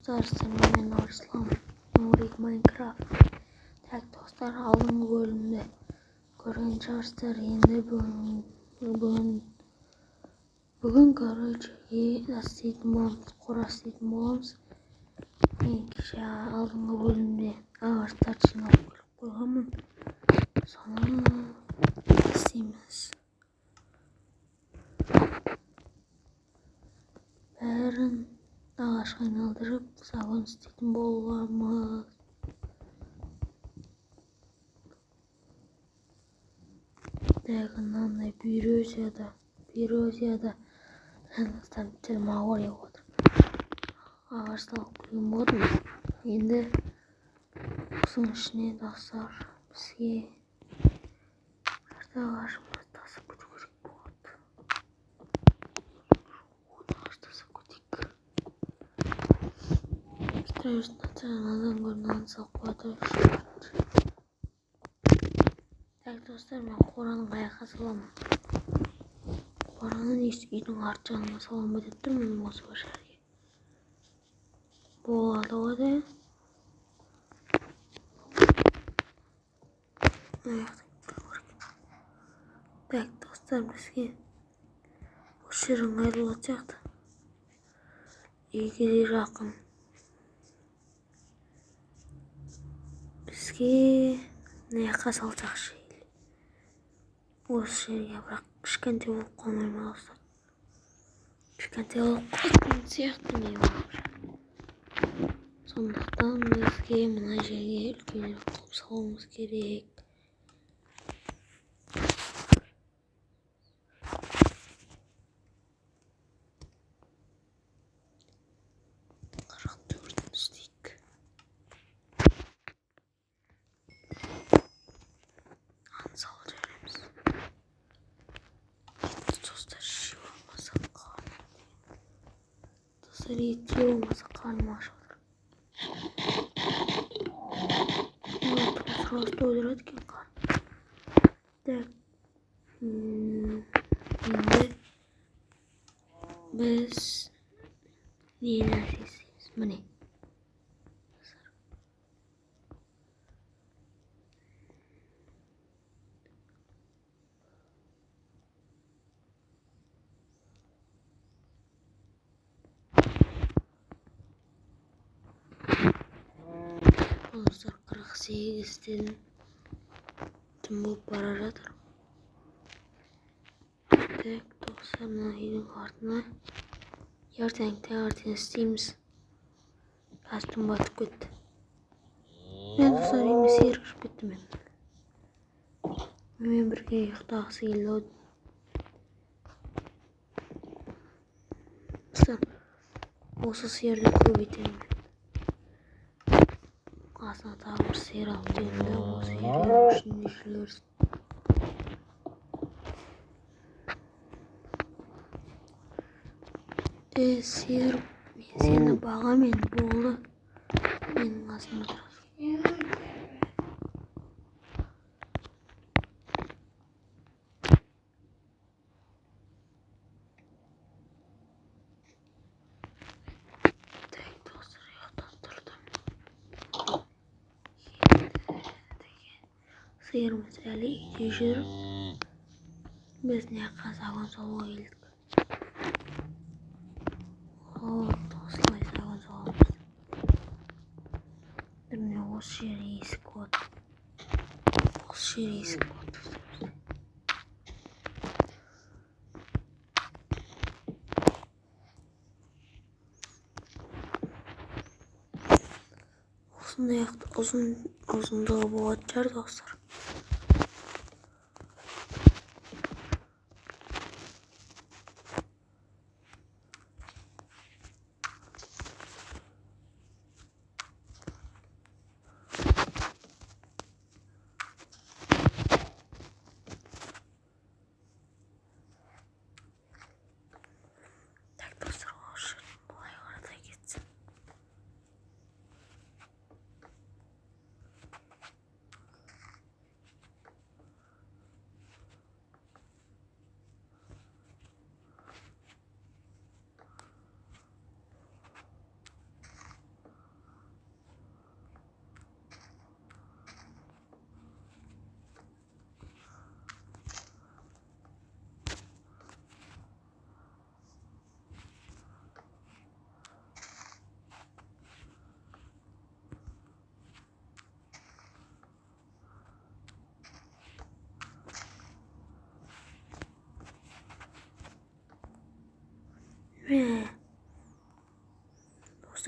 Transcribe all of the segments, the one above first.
dostlar, sen Arslan Nurik Minecraft. Tak dostlar, aldığım bölümde görген çıkarsızlar. Endi bugün garajı nasıl isteydim bolamız, qora isteydim bolamız. Men kişi aldığım bölümde ağaçlar çiğnep koyganmın. Sonra isteymiz. Bärin ağaçka aylandırıp sagan isteydim bolamız. Degenden de bir öz ya da sen telma var ya otur. Ağaçta okuyun bodu. Endi kusun işine dostlar bizge nerede ağaçımız tası küçük bodu. Ağaçtası küçük. İşte üstüne çanadan görünen sakwadır. Tak dostlar, ben Qoranın ayağa salamam. Qoranın üstünün artcanına salam edettir mi осы başarıya. Bu aldı da. Tak dostlar, bizge bu şirin ayrılacaktı. İyi ki rakım. Bizge ne kasalacak şey. O şeye bırak kışkente olup kalmayma dostlar. Kışkente olup kalmayın siyahtı ne var. Sondaqtan bizge mına жерге үлкенірек қылып салуымыз керек. Eti olmasa karnım aç olur. Sırası doyurarken karnım. Şimdi biz niye neredeyseyiz? Bu ne? Dostlar 48 dedim. Tüm bu para жатыр. Так, dostlar, mına үйдің артына ертең істейміз. Костюм батып кетті. Мен достар үйіме сиыр кіріп кетті мен. Мен бірге ұйықтағысы келді. Dostlar, осы сиырды көбейтемін. Қасына тағы бір сиыр алып келдім. Ол сиырдың ішінде жүрерсін. Сиыр, мен сені бағамен болды. Менің қасыма тұрасың. Так, достар, ұйықтап тұрдым. Сиырымыз әлі үйде жүр. Біз не қазаған солға келдік. Осылай саған соғамыз. Міне осы жер есік болады. Осы жер есік болады. Осындай ұзындығы болады жар достар.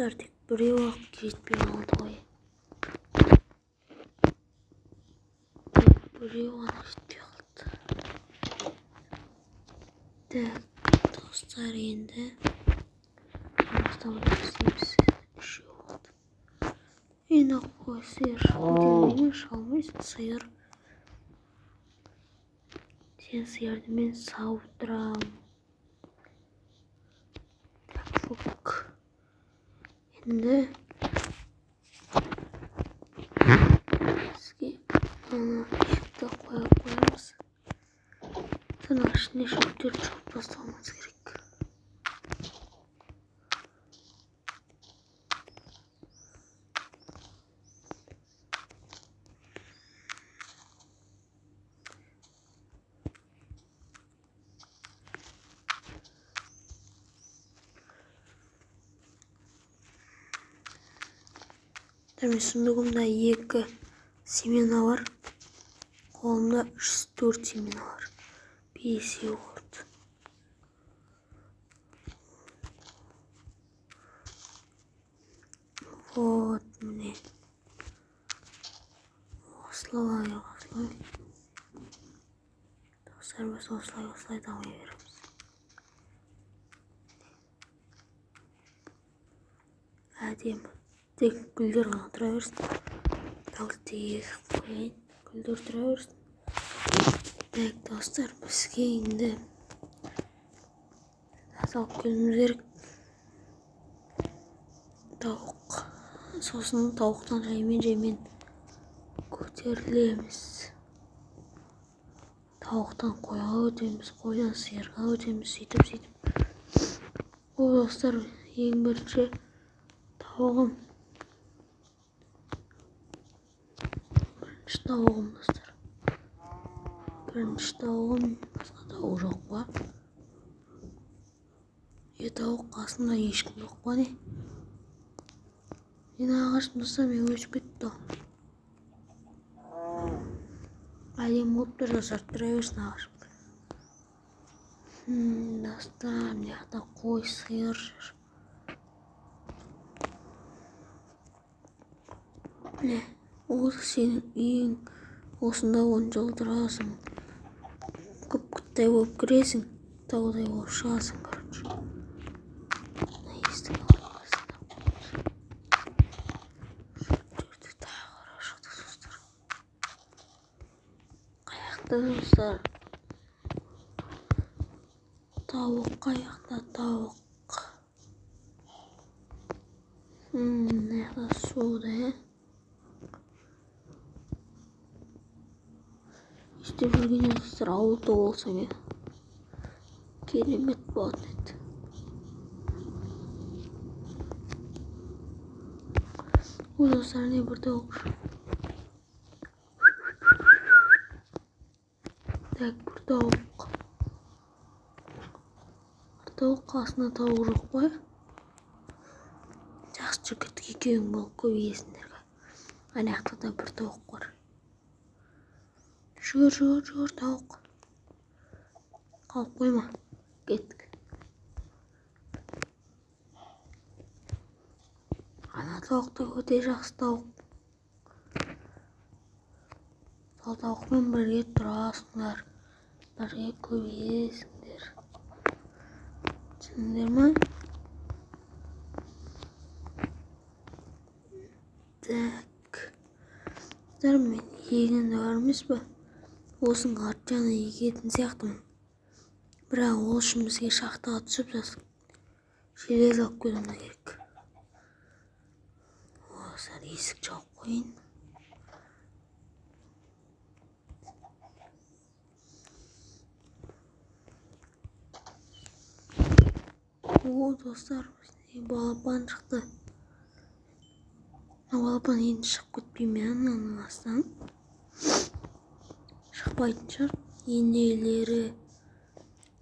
достар, тек біреу ақ жетпей қалды ғой. Біреу ғана жетпей қалды. Так, достар, енді бастамаймыз. Үшеу қалды. Енді қой сиыр көтермеймін, шалмайсың сиыр. Сен сиырды мен сауып тұрамын. Так, енді бізге ана ешікті қоя қоямыз. Соның ішіне шөптерді жауып тастауымыз керек. Мен сундығымда 2 семена бар. Қолымда 3-4 семена бар. 5 болды. Вот, міне. Осылай. Достар, біз осылай дамай береміз. Әдемі. Тек гүлдер ғана тұра берсін. Тек қойын. Гүлдер тұра берсін. Так, достар, бізге енді тазалық келіміз керек. Тауық. Сосын тауықтан жаймен көтерілеміз. Тауықтан қойға өтеміз, қойдан сиырға өтеміз, сөйтіп. О, достар, ең бірінші тауығым. Достар. Бірінші тауығым, басқа тауық жоқ па? Тауық қасында ешкім жоқ па не? Мен ағашым достар, мен өсіп кетті. Әлем болып тұр достар, тұра берсін ағашым. Достар, міне жақта қой, сиыр жүр. Міне, осы сенің үйің. Осында 10 жыл тұрасың. Күптай болып кіресің, таудай болып шығасың, короче. Естің алғасында. Жүрді тағыра шықты, достар. Қаяқта, достар. Тауық, қаяқта тауық. Неғда суды, істеп жүрген достар, ауылда болса мен керемет болатын еді. Ой, достар, не бір тауық жүр. Так, бір тауық. Бір тауық қасында тауық жоқ па? Жақсы жігіт екеуің болып көбейесіңдер. Аяқта да бір тауық бар. Жүр, тауық. Қалып қойма. Кеттік. Ана тауық та өте жақсы тауық. Сол тауықпен бірге тұрасыңдар. Бірге көбейесіңдер. Түсіндіңдер ма? Так. Мен егінді бар емес па? Осының арт жағына егетін сияқтымын. Бірақ ол үшін бізге шахтаға түсіп жасық. Желез алып келуіміз керек. Осылар есік жауып қойын. О, достар, балапан шықты. Балапан енді шығып кетпейме ананың астан. Шықпайтын шығар. Енелері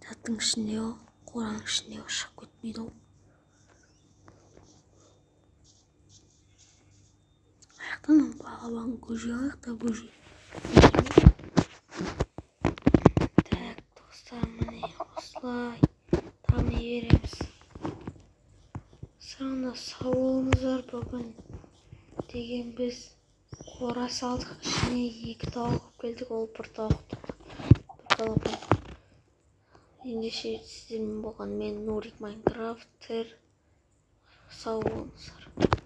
заттың ішінде о, қораның ішінде шығып кетпейді ол. Аяқтан балапан көже, аяқта көже. Так, достар, міне осылай тами береміз. Жаңа сау болыңыздар, бүгін деген біз қора салдық, ішіне 2 тауық келдік, ол бір тауықты бір балапан. Ендеше сіздермен болған мен Нурик Майнкрафтер. Сау болыңыздар.